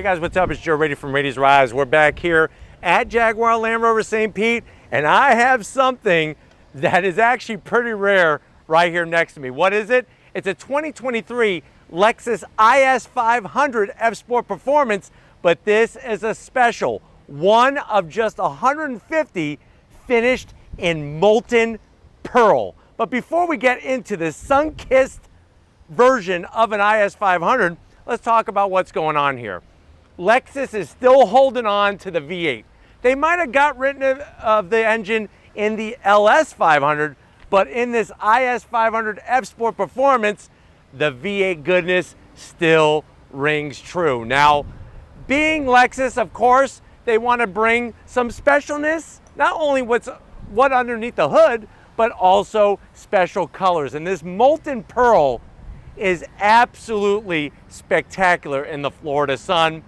guys, what's up? It's Joe Rady from Rady's Rise. We're back here at Jaguar Land Rover St. Pete, and I have something that is actually pretty rare right here next to me. What is it? It's a 2023 Lexus IS 500 F-Sport Performance, but this is a special, one of just 150 finished in molten pearl. But before we get into this sun-kissed version of an IS 500, let's talk about what's going on here. Lexus is still holding on to the V8. They might have got rid of the engine in the LS 500, but in this IS 500 F-Sport Performance, the V8 goodness still rings true. Now, being Lexus, of course, they want to bring some specialness, not only what underneath the hood, but also special colors. And this molten pearl is absolutely spectacular in the Florida sun.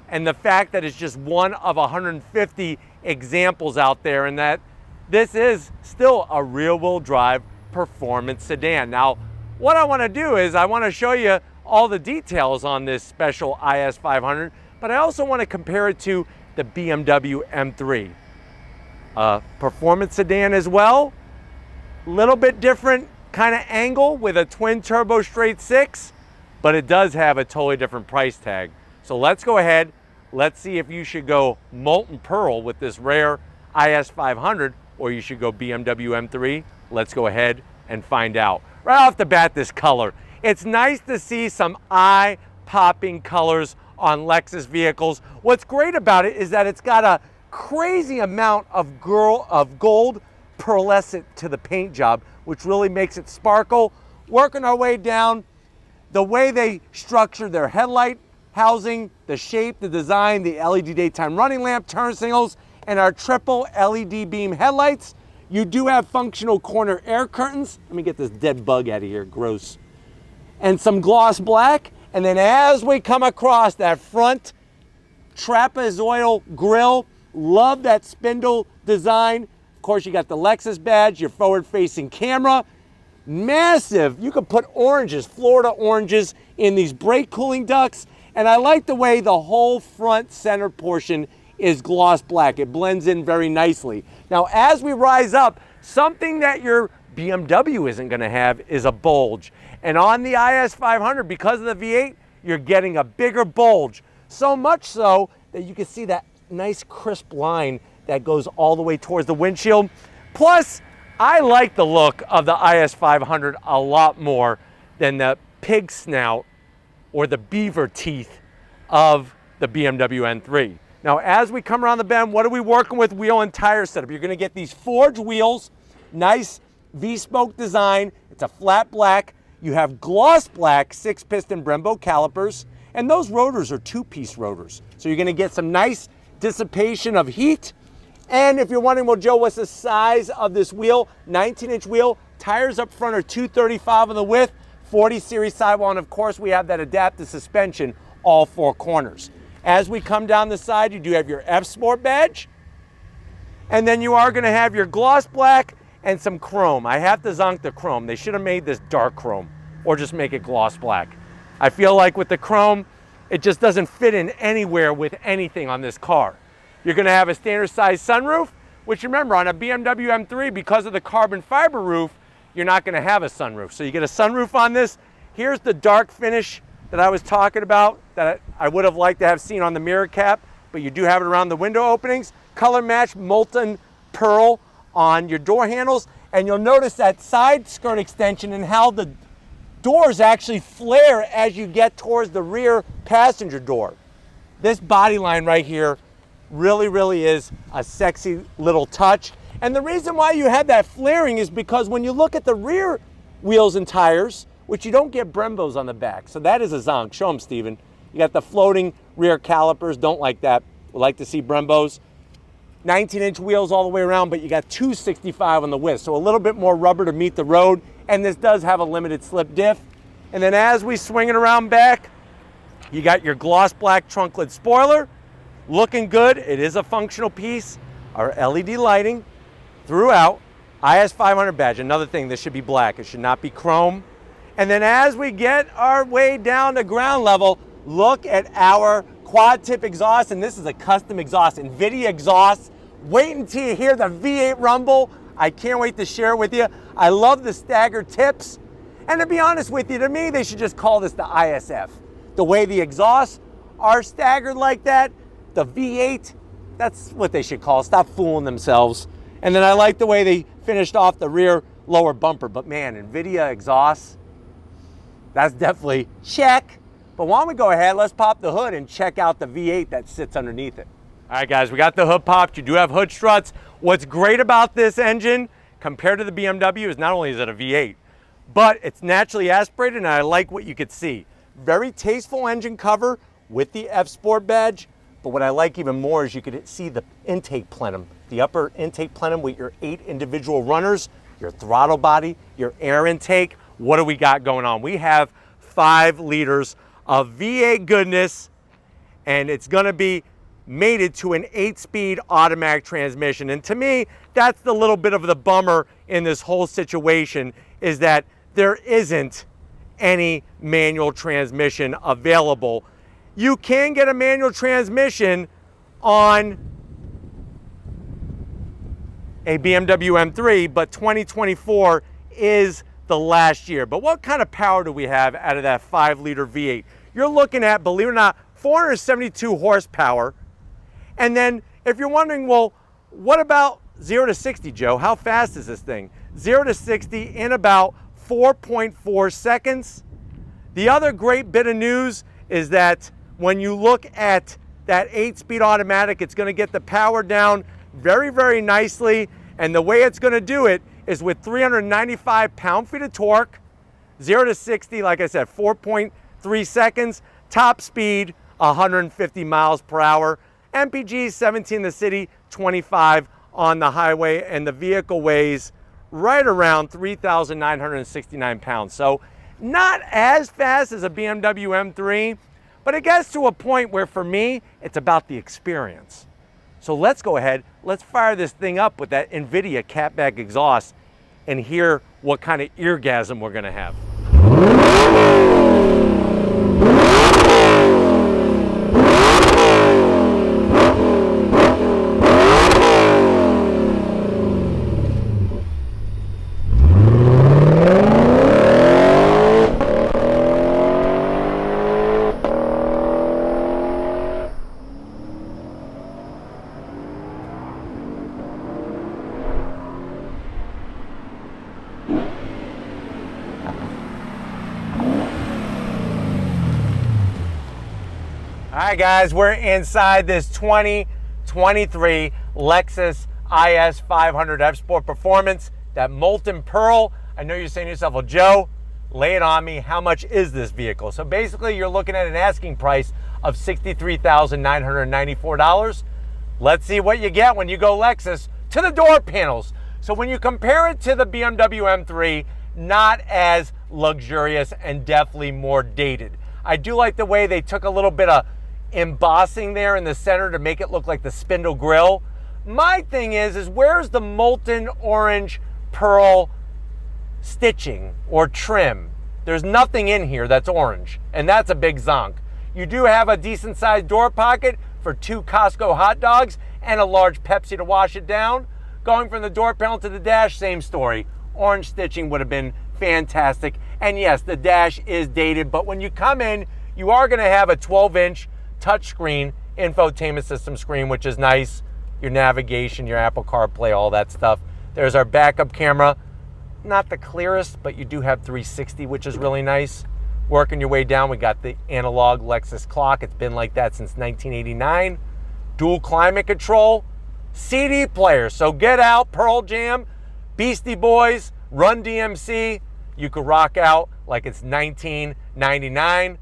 And the fact that it's just one of 150 examples out there, and that this is still a rear-wheel drive performance sedan. Now, what I want to do is I want to show you all the details on this special IS 500, but I also want to compare it to the BMW M3. Performance sedan as well, little bit different kind of angle with a twin turbo straight six, but it does have a totally different price tag. So let's go ahead. Let's see if you should go molten pearl with this rare IS 500 or you should go BMW M3. Let's go ahead and find out. Right off the bat, this color. It's nice to see some eye-popping colors on Lexus vehicles. What's great about it is that it's got a crazy amount of gold pearlescent to the paint job, which really makes it sparkle. Working our way down, the way they structure their headlight housing, the shape, the design, the LED daytime running lamp, turn signals, and our triple LED beam headlights. You do have functional corner air curtains. Let me get this dead bug out of here, gross. And some gloss black. And then as we come across that front trapezoidal grille, love that spindle design. Of course, you got the Lexus badge, your forward-facing camera. Massive, you can put oranges, Florida oranges, in these brake cooling ducts. And I like the way the whole front center portion is gloss black. It blends in very nicely. Now, as we rise up, something that your BMW isn't gonna have is a bulge. And on the IS 500, because of the V8, you're getting a bigger bulge. So much so that you can see that nice crisp line that goes all the way towards the windshield. Plus, I like the look of the IS 500 a lot more than the pig snout or the beaver teeth of the BMW M3. Now, as we come around the bend, what are we working with? Wheel and tire setup. You're gonna get these forged wheels, nice V-spoke design. It's a flat black. You have gloss black 6-piston Brembo calipers, and those rotors are 2-piece rotors. So you're gonna get some nice dissipation of heat. And if you're wondering, well, Joe, what's the size of this wheel? 19-inch wheel, tires up front are 235 on the width, 40 series sidewall, and of course we have that adaptive suspension all 4 corners. As we come down the side, you do have your F-Sport badge, and then you are gonna have your gloss black and some chrome. I have to zonk the chrome. They should have made this dark chrome or just make it gloss black. I feel like with the chrome, it just doesn't fit in anywhere with anything on this car. You're gonna have a standard size sunroof, which remember on a BMW M3, because of the carbon fiber roof, you're not gonna have a sunroof. So you get a sunroof on this. Here's the dark finish that I was talking about that I would have liked to have seen on the mirror cap, but you do have it around the window openings. Color match molten pearl on your door handles. And you'll notice that side skirt extension and how the doors actually flare as you get towards the rear passenger door. This body line right here really is a sexy little touch. And the reason why you have that flaring is because when you look at the rear wheels and tires, which you don't get Brembos on the back, so that is a zonk. Show them, Steven. You got the floating rear calipers, don't like that. We like to see Brembos. 19-inch wheels all the way around, but you got 265 on the width, so a little bit more rubber to meet the road, and this does have a limited slip diff. And then as we swing it around back, you got your gloss black trunk lid spoiler, looking good. It is a functional piece. Our LED lighting throughout. IS 500 badge, another thing, this should be black. It should not be chrome. And then as we get our way down to ground level, look at our quad tip exhaust, and this is a custom exhaust, Invidia exhaust. Wait until you hear the V8 rumble. I can't wait to share it with you. I love the staggered tips. And to be honest with you, to me, they should just call this the ISF. The way the exhausts are staggered like that, the V8, that's what they should call it. Stop fooling themselves. And then I like the way they finished off the rear lower bumper. But man, Invidia exhausts, that's definitely check. But why don't we go ahead, let's pop the hood and check out the V8 that sits underneath it. All right, guys, we got the hood popped. You do have hood struts. What's great about this engine compared to the BMW is not only is it a V8, but it's naturally aspirated, and I like what you could see. Very tasteful engine cover with the F Sport badge, but what I like even more is you could see the intake plenum, the upper intake plenum with your 8 individual runners, your throttle body, your air intake. What do we got going on? We have 5 liters of V8 goodness, and it's gonna be mated to an 8-speed automatic transmission. And to me, that's the little bit of the bummer in this whole situation, is that there isn't any manual transmission available. You can get a manual transmission on a BMW M3, but 2024 is the last year. But what kind of power do we have out of that 5-liter V8? You're looking at, believe it or not, 472 horsepower. And then if you're wondering, well, what about 0 to 60, Joe? How fast is this thing? 0 to 60 in about 4.4 seconds. The other great bit of news is that when you look at that 8-speed automatic, it's going to get the power down very, very nicely. And the way it's going to do it is with 395 pound-feet of torque, 0 to 60, like I said, 4.3 seconds, top speed 150 miles per hour. MPG 17 in the city, 25 on the highway, and the vehicle weighs right around 3,969 pounds. So not as fast as a BMW M3, but it gets to a point where for me, it's about the experience. So let's go ahead, let's fire this thing up with that Invidia catback exhaust and hear what kind of eargasm we're gonna have. All right, guys, we're inside this 2023 Lexus IS 500 F Sport Performance, that Molten Pearl. I know you're saying to yourself, well, Joe, lay it on me. How much is this vehicle? So basically, you're looking at an asking price of $63,994. Let's see what you get when you go Lexus to the door panels. So when you compare it to the BMW M3, not as luxurious and definitely more dated. I do like the way they took a little bit of embossing there in the center to make it look like the spindle grille. My thing is where's the molten orange pearl stitching or trim? There's nothing in here that's orange, and that's a big zonk. You do have a decent sized door pocket for 2 Costco hot dogs and a large Pepsi to wash it down. Going from the door panel to the dash, same story. Orange stitching would have been fantastic. And yes, the dash is dated, but when you come in, you are gonna have a 12-inch touchscreen infotainment system screen, which is nice. Your navigation, your Apple CarPlay, all that stuff. There's our backup camera. Not the clearest, but you do have 360, which is really nice. Working your way down, we got the analog Lexus clock. It's been like that since 1989. Dual climate control, CD player. So get out, Pearl Jam, Beastie Boys, Run DMC. You could rock out like it's 1999.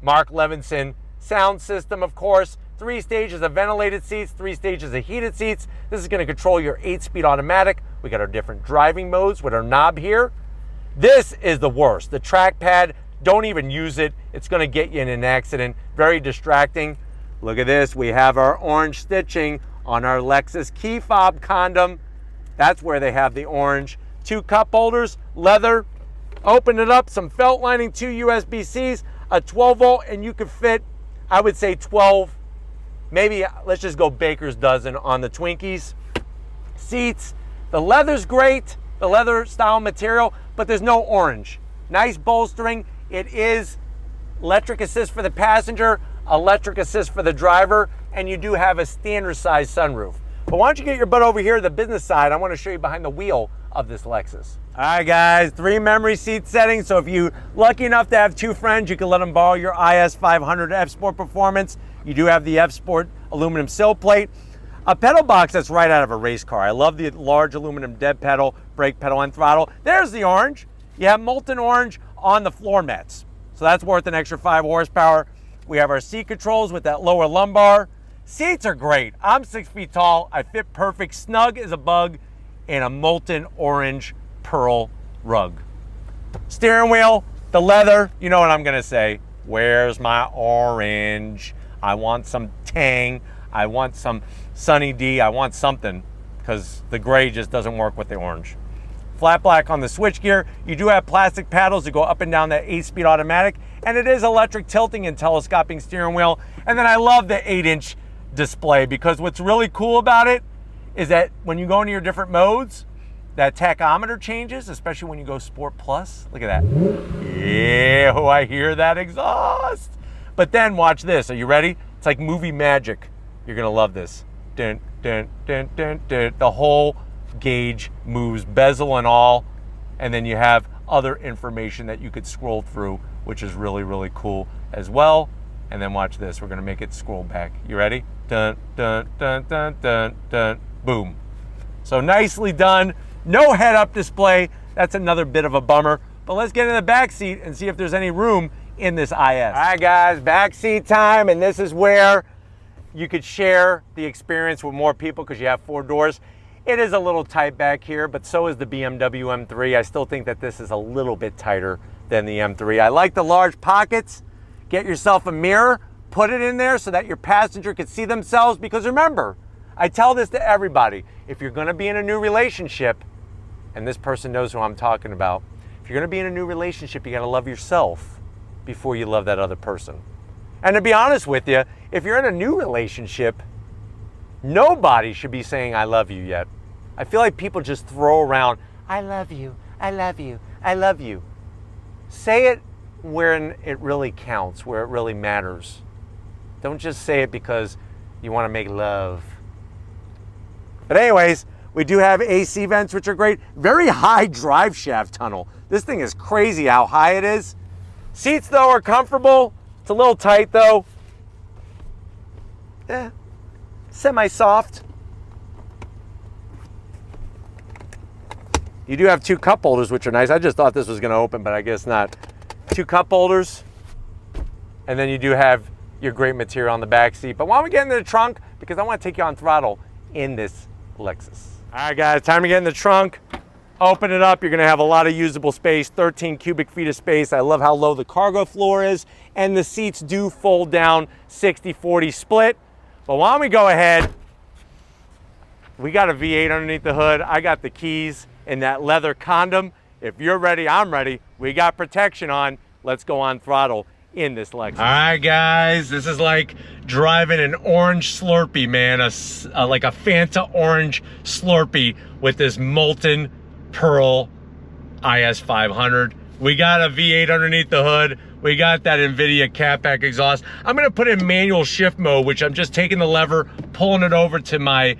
Mark Levinson sound system, of course. 3 stages of ventilated seats, 3 stages of heated seats. This is going to control your 8-speed automatic. We got our different driving modes with our knob here. This is the worst. The trackpad, don't even use it. It's going to get you in an accident. Very distracting. Look at this. We have our orange stitching on our Lexus key fob condom. That's where they have the orange. 2 cup holders, leather. Open it up, some felt lining, 2 USB-Cs, a 12 volt, and you could fit, I would say 12 maybe let's just go baker's dozen on the Twinkies. Seats, the leather's great, the leather style material, but there's no orange. Nice bolstering. It is electric assist for the passenger, electric assist for the driver, and you do have a standard size sunroof. But why don't you get your butt over here to the business side? I want to show you behind the wheel of this Lexus. All right, guys, 3 memory seat settings. So if you're lucky enough to have 2 friends, you can let them borrow your IS 500 F Sport Performance. You do have the F Sport aluminum sill plate. A pedal box that's right out of a race car. I love the large aluminum dead pedal, brake pedal, and throttle. There's the orange. You have Molten orange on the floor mats. So that's worth an extra 5 horsepower. We have our seat controls with that lower lumbar. Seats are great. I'm 6 feet tall. I fit perfect, snug as a bug in a Molten orange pearl rug. Steering wheel, the leather, you know what I'm gonna say. Where's my orange? I want some tang. I want some Sunny D. I want something, because the gray just doesn't work with the orange. Flat black on the switchgear. You do have plastic paddles to go up and down that 8-speed automatic, and it is electric tilting and telescoping steering wheel. And then I love the 8-inch display, because what's really cool about it is that when you go into your different modes, that tachometer changes, especially when you go Sport Plus. Look at that. Yeah, oh, I hear that exhaust. But then watch this. Are you ready? It's like movie magic. You're gonna love this. Dun, dun, dun, dun, dun. The whole gauge moves, bezel and all, and then you have other information that you could scroll through, which is really, really cool as well. And then watch this. We're gonna make it scroll back. You ready? Dun, dun, dun, dun, dun, dun. Boom. So nicely done. No head-up display. That's another bit of a bummer. But let's get in the back seat and see if there's any room in this IS. All right, guys, back seat time, and this is where you could share the experience with more people because you have 4 doors. It is a little tight back here, but so is the BMW M3. I still think that this is a little bit tighter than the M3. I like the large pockets. Get yourself a mirror, put it in there so that your passenger can see themselves, because remember, I tell this to everybody, if you're gonna be in a new relationship, and this person knows who I'm talking about, if you're gonna be in a new relationship, you gotta love yourself before you love that other person. And to be honest with you, if you're in a new relationship, nobody should be saying I love you yet. I feel like people just throw around, I love you, I love you, I love you. Say it when it really counts, where it really matters. Don't just say it because you want to make love. But anyways, we do have AC vents, which are great. Very high drive shaft tunnel. This thing is crazy how high it is. Seats, though, are comfortable. It's a little tight, though. Semi-soft. You do have 2 cup holders, which are nice. I just thought this was going to open, but I guess not. 2 cup holders. And then you do have your great material on the back seat. But why don't we get into the trunk? Because I want to take you on throttle in this Lexus. All right, guys, time to get in the trunk. Open it up. You're going to have a lot of usable space, 13 cubic feet of space. I love how low the cargo floor is. And the seats do fold down 60-40 split. But why don't we go ahead? We got a V8 underneath the hood. I got the keys in that leather condom. If you're ready, I'm ready. We got protection on. Let's go on throttle in this Lexus. All right, guys, this is like driving an orange Slurpee, man. Like a Fanta orange Slurpee with this Molten Pearl IS 500. We got a V8 underneath the hood. We got that Invidia catback exhaust. I'm gonna put in manual shift mode, which I'm just taking the lever, pulling it over to my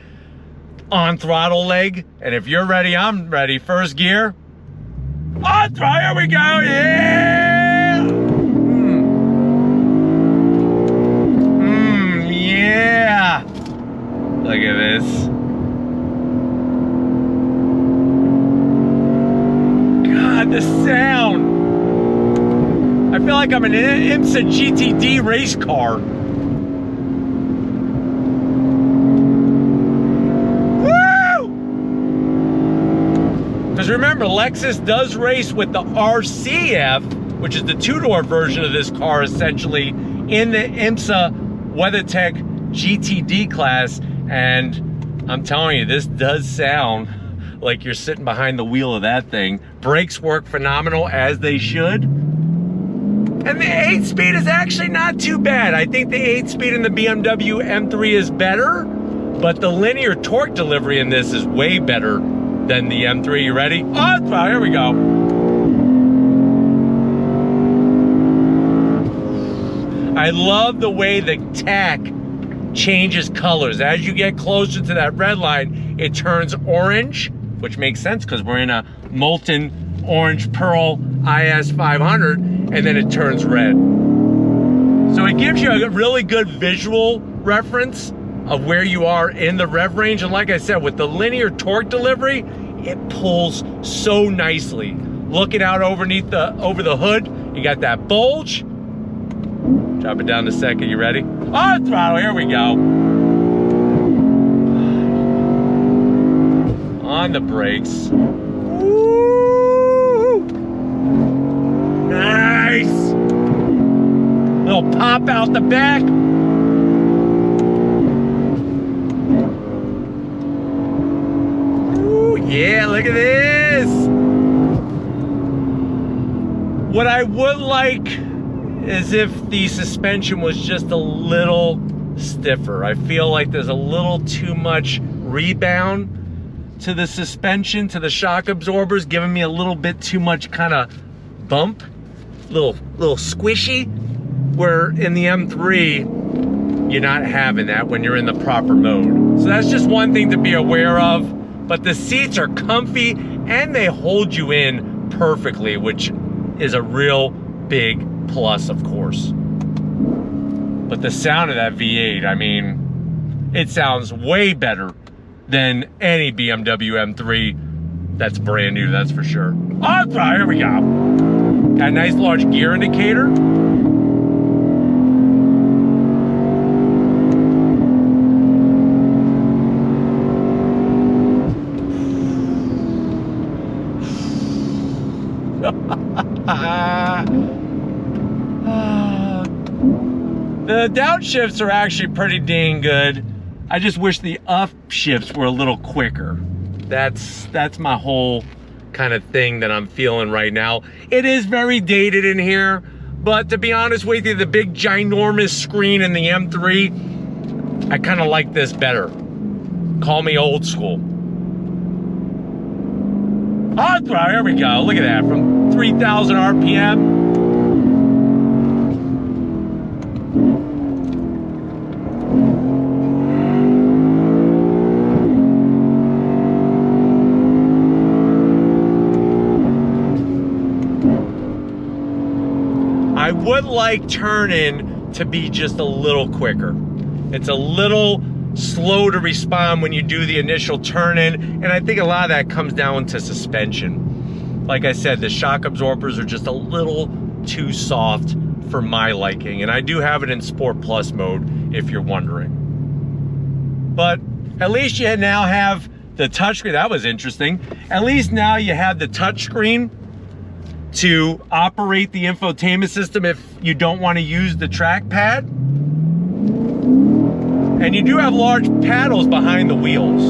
on throttle leg. And if you're ready, I'm ready. First gear. On throttle, here we go, yeah! Yeah! Look at this. God, the sound. I feel like I'm in an IMSA GTD race car. Because remember, Lexus does race with the RCF, which is the 2-door version of this car, essentially, in the IMSA WeatherTech GTD class. And I'm telling you, this does sound like you're sitting behind the wheel of that thing. Brakes work phenomenal, as they should. And the 8-speed is actually not too bad. I think the 8-speed in the BMW M3 is better, but the linear torque delivery in this is way better than the M3. You ready? Oh, here we go. I love the way the tach changes colors. As you get closer to that red line, it turns orange, which makes sense because we're in a Molten Orange Pearl IS 500, and then it turns red. So it gives you a really good visual reference of where you are in the rev range. And like I said, with the linear torque delivery, it pulls so nicely. Looking out over the hood, you got that bulge. Drop it down to second, you ready? Oh, throttle, here we go. On the brakes. Woo! Nice! Little pop out the back. Ooh, yeah, look at this. What I would like is if the suspension was just a little stiffer. I feel like there's a little too much rebound to the suspension, to the shock absorbers, giving me a little bit too much kind of bump, little squishy, where in the M3, you're not having that when you're in the proper mode. So that's just one thing to be aware of, but the seats are comfy and they hold you in perfectly, which is a real big plus, of course. But the sound of that V8, I mean, it sounds way better than any BMW M3 that's brand new, that's for sure. Oh, here we go. Got a nice large gear indicator. The downshifts are actually pretty dang good. I just wish the upshifts were a little quicker. That's my whole kind of thing that I'm feeling right now. It is very dated in here, but to be honest with you, the big ginormous screen in the M3, I kind of like this better. Call me old school. Oh, here we go. Look at that, from 3,000 RPM. I would like turn-in to be just a little quicker. It's a little slow to respond when you do the initial turn-in, and I think a lot of that comes down to suspension. Like I said, the shock absorbers are just a little too soft for my liking, and I do have it in Sport Plus mode, if you're wondering. But at least you now have the touchscreen. That was interesting. At least now you have the touchscreen to operate the infotainment system if you don't want to use the trackpad. And you do have large paddles behind the wheels.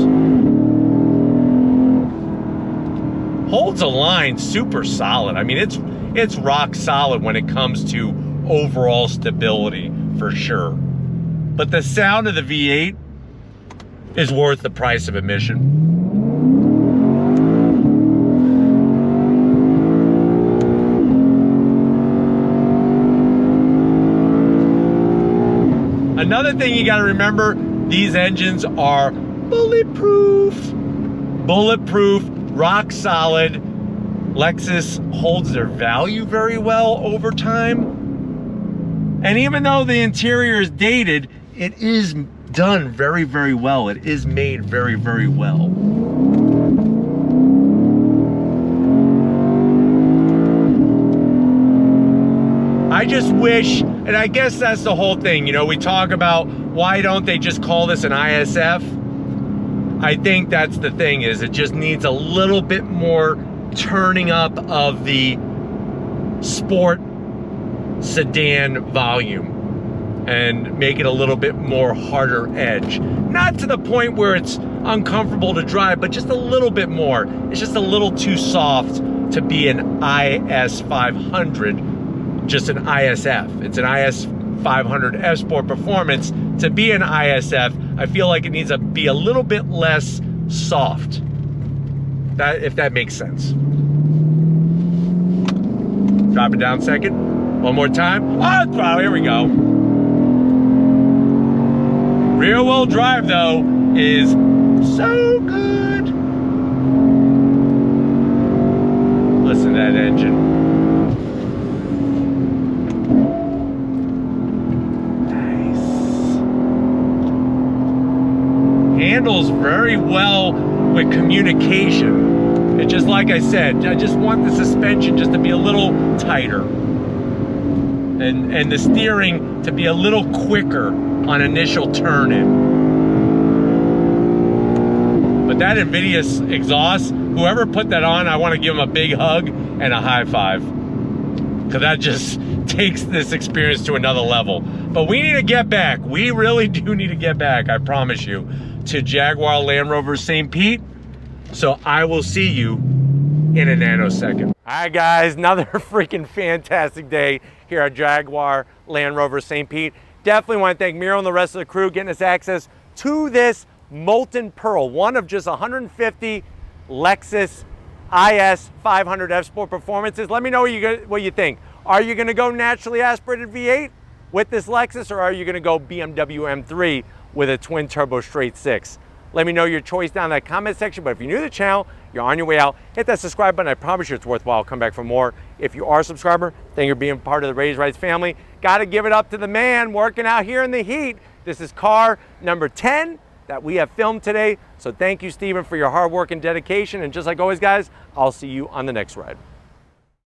Holds a line super solid. I mean, it's rock solid when it comes to overall stability, for sure. But the sound of the V8 is worth the price of admission. Another thing you got to remember, these engines are bulletproof. Bulletproof, rock solid. Lexus holds their value very well over time. And even though the interior is dated, it is done very, very well. It is made very, very well. I just wish, and I guess that's the whole thing, you know, we talk about why don't they just call this an ISF? I think that's the thing, is it just needs a little bit more turning up of the sport sedan volume and make it a little bit more harder edge. Not to the point where it's uncomfortable to drive, but just a little bit more. It's just a little too soft to be an IS 500 just an ISF. It's an IS 500 F Sport Performance. To be an ISF, I feel like it needs to be a little bit less soft. If that makes sense. Drop it down second. One more time. Oh, here we go. Rear wheel drive though is so good. Listen to that engine. Handles very well with communication. It just, like I said, I just want the suspension just to be a little tighter and the steering to be a little quicker on initial turn in. But that Invidia exhaust, whoever put that on, I want to give them a big hug and a high five, because that just takes this experience to another level. But we need to get back. We really do need to get back, I promise you, to Jaguar Land Rover St. Pete. So I will see you in a nanosecond. All right, guys, another freaking fantastic day here at Jaguar Land Rover St. Pete. Definitely want to thank Miro and the rest of the crew getting us access to this Molten Pearl, one of just 150 Lexus IS 500 F Sport Performances. Let me know what you think. Are you going to go naturally aspirated V8 with this Lexus, or are you going to go BMW M3 with a twin turbo straight six? Let me know your choice down in that comment section. But if you're new to the channel, you're on your way out, hit that subscribe button. I promise you it's worthwhile. Come back for more. If you are a subscriber, thank you for being part of the Raised Rights family. Got to give it up to the man working out here in the heat. This is car number 10 that we have filmed today. So thank you, Steven, for your hard work and dedication. And just like always, guys, I'll see you on the next ride.